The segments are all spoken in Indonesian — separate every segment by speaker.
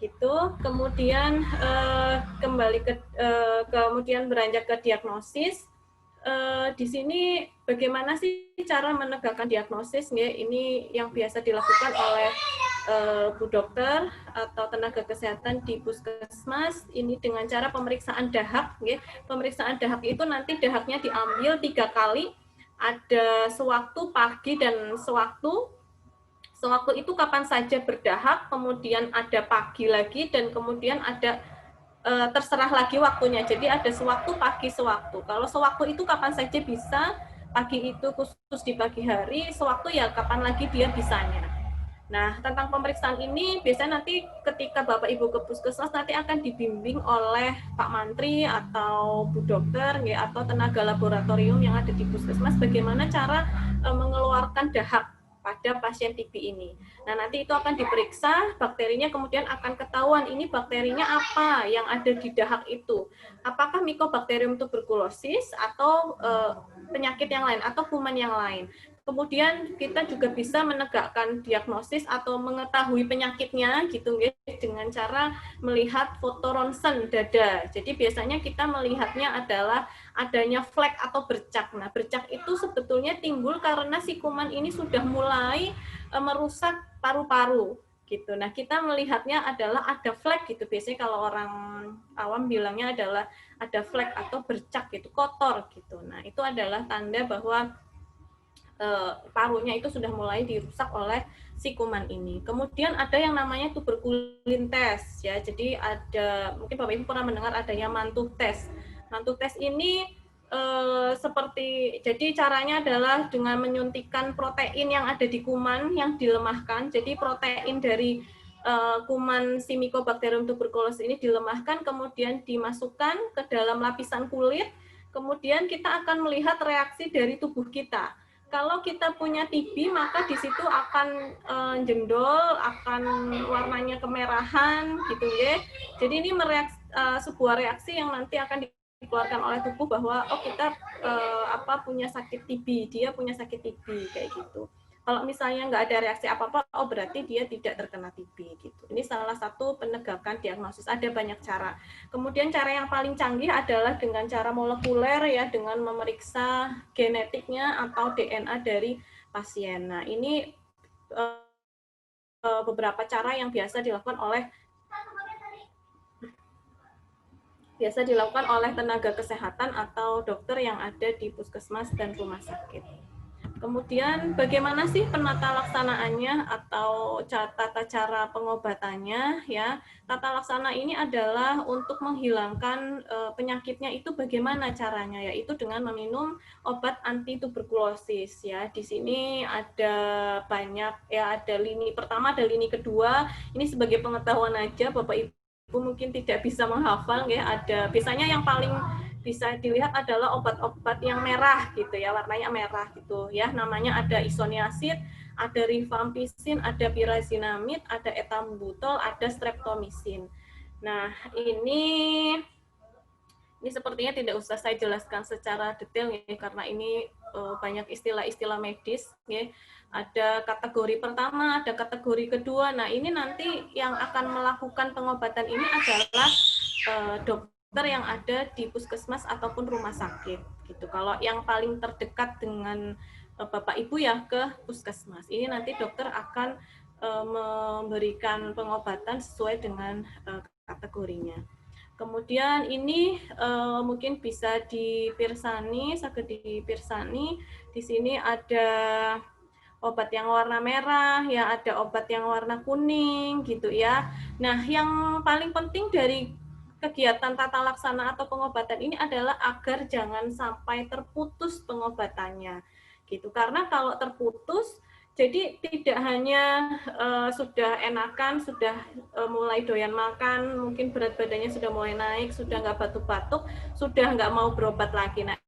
Speaker 1: gitu. Kemudian kemudian beranjak ke diagnosis. Di sini bagaimana sih cara menegakkan diagnosis? Ini yang biasa dilakukan oleh Bu Dokter atau tenaga kesehatan di puskesmas. Ini dengan cara pemeriksaan dahak. Pemeriksaan dahak itu nanti dahaknya diambil 3 kali. Ada sewaktu pagi dan sewaktu itu kapan saja berdahak, kemudian ada pagi lagi, dan kemudian ada terserah lagi waktunya. Jadi ada sewaktu, pagi, sewaktu. Kalau sewaktu itu kapan saja bisa, pagi itu khusus di pagi hari, sewaktu ya kapan lagi dia bisanya. Nah, tentang pemeriksaan ini biasanya nanti ketika Bapak Ibu ke puskesmas nanti akan dibimbing oleh Pak Mantri atau Bu Dokter ya, atau tenaga laboratorium yang ada di puskesmas bagaimana cara mengeluarkan dahak pada pasien TB ini. Nah, nanti itu akan diperiksa bakterinya, kemudian akan ketahuan ini bakterinya apa yang ada di dahak itu. Apakah Mycobacterium tuberculosis atau penyakit yang lain atau kuman yang lain. Kemudian kita juga bisa menegakkan diagnosis atau mengetahui penyakitnya gitu guys dengan cara melihat foto ronsen dada. Jadi biasanya kita melihatnya adalah adanya flek atau bercak. Nah, bercak itu sebetulnya timbul karena si kuman ini sudah mulai merusak paru-paru gitu. Nah, kita melihatnya adalah ada flek gitu. Biasanya kalau orang awam bilangnya adalah ada flek atau bercak gitu, kotor gitu. Nah, itu adalah tanda bahwa parunya itu sudah mulai dirusak oleh si kuman ini. Kemudian ada yang namanya tuberkulin test ya. Jadi ada mungkin Bapak Ibu pernah mendengar adanya mantuh test. Mantuh test ini seperti jadi caranya adalah dengan menyuntikkan protein yang ada di kuman yang dilemahkan. Jadi protein dari kuman si Mycobacterium tuberculosis ini dilemahkan kemudian dimasukkan ke dalam lapisan kulit. Kemudian kita akan melihat reaksi dari tubuh kita. Kalau kita punya TB maka di situ akan jendol, akan warnanya kemerahan gitu ya. Jadi ini sebuah reaksi yang nanti akan dikeluarkan oleh tubuh bahwa oh kita punya sakit TB, dia punya sakit TB kayak gitu. Kalau misalnya nggak ada reaksi apa-apa, oh berarti dia tidak terkena TB gitu. Ini salah satu penegakan diagnosis. Ada banyak cara. Kemudian cara yang paling canggih adalah dengan cara molekuler ya, dengan memeriksa genetiknya atau DNA dari pasien. Nah, ini beberapa cara yang biasa dilakukan oleh tenaga kesehatan atau dokter yang ada di puskesmas dan rumah sakit. Kemudian bagaimana sih penata laksanaannya atau tata cara pengobatannya ya. Tata laksana ini adalah untuk menghilangkan penyakitnya itu bagaimana caranya, yaitu dengan meminum obat anti tuberkulosis ya. Di sini ada banyak ya, ada lini pertama, ada lini kedua. Ini sebagai pengetahuan aja Bapak Ibu mungkin tidak bisa menghafal ya. Ada biasanya yang paling bisa dilihat adalah obat-obat yang merah gitu ya, warnanya merah gitu ya. Namanya ada isoniazid, ada rifampicin, ada pyrazinamide, ada etambutol, ada streptomycin. Nah, ini sepertinya tidak usah saya jelaskan secara detail ya, karena ini banyak istilah-istilah medis ya. Ada kategori pertama, ada kategori kedua. Nah, ini nanti yang akan melakukan pengobatan ini adalah dokter yang ada di puskesmas ataupun rumah sakit gitu. Kalau yang paling terdekat dengan Bapak Ibu ya ke puskesmas. Ini nanti dokter akan memberikan pengobatan sesuai dengan kategorinya. Kemudian ini mungkin bisa dipirsani, saged dipirsani. Di sini ada obat yang warna merah, ya ada obat yang warna kuning gitu ya. Nah, yang paling penting dari kegiatan tata laksana atau pengobatan ini adalah agar jangan sampai terputus pengobatannya. Gitu. Karena kalau terputus jadi tidak hanya sudah enakan, sudah mulai doyan makan, mungkin berat badannya sudah mulai naik, sudah nggak batuk-batuk, sudah nggak mau berobat lagi. Nah,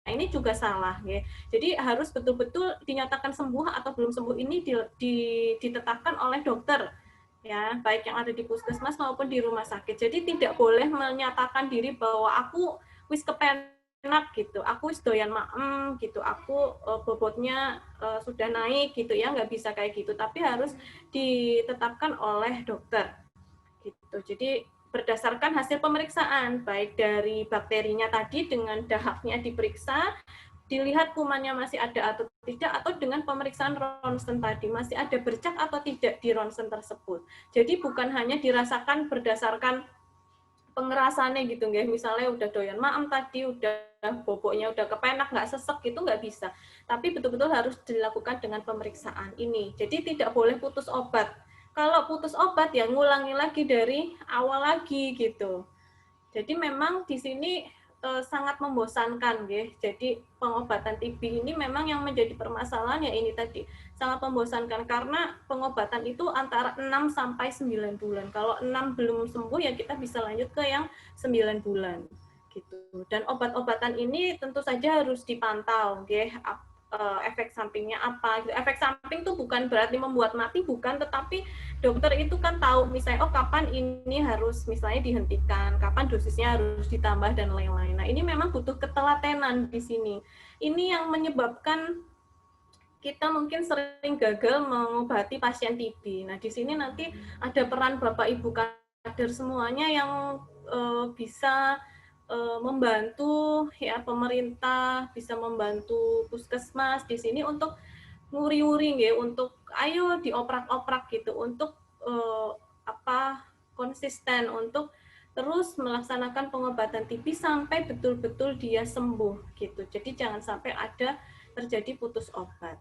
Speaker 1: ini juga salah ya. Jadi harus betul-betul dinyatakan sembuh atau belum sembuh ini ditetapkan oleh dokter ya, baik yang ada di puskesmas maupun di rumah sakit. Jadi tidak boleh menyatakan diri bahwa aku wis kepenak gitu, aku wis doyan maem gitu, aku bobotnya sudah naik gitu ya, nggak bisa kayak gitu. Tapi harus ditetapkan oleh dokter. gitu. Jadi berdasarkan hasil pemeriksaan, baik dari bakterinya tadi dengan dahaknya diperiksa, dilihat kumannya masih ada atau tidak, atau dengan pemeriksaan ronsen tadi, masih ada bercak atau tidak di ronsen tersebut. Jadi bukan hanya dirasakan berdasarkan pengerasannya gitu, nggak, misalnya udah doyan maem tadi, udah boboknya udah kepenak, nggak sesek gitu, nggak bisa. Tapi betul-betul harus dilakukan dengan pemeriksaan ini. Jadi tidak boleh putus obat. Kalau putus obat ya ngulangi lagi dari awal lagi gitu. Jadi memang di sini sangat membosankan, ya. Jadi pengobatan TB ini memang yang menjadi permasalahan ya ini tadi, sangat membosankan karena pengobatan itu antara 6 sampai 9 bulan. Kalau 6 belum sembuh ya kita bisa lanjut ke yang 9 bulan gitu. Dan obat-obatan ini tentu saja harus dipantau, ya. Efek sampingnya apa. Efek samping itu bukan berarti membuat mati, bukan, tetapi dokter itu kan tahu misalnya, oh kapan ini harus misalnya dihentikan, kapan dosisnya harus ditambah dan lain-lain. Nah, ini memang butuh ketelatenan di sini. Ini yang menyebabkan kita mungkin sering gagal mengobati pasien TB. Nah, di sini nanti ada peran Bapak Ibu kader semuanya yang bisa membantu ya pemerintah, bisa membantu puskesmas di sini untuk nguri-nguri ya, untuk ayo dioprak-oprak gitu, untuk konsisten untuk terus melaksanakan pengobatan TB sampai betul-betul dia sembuh gitu. Jadi jangan sampai ada terjadi putus obat.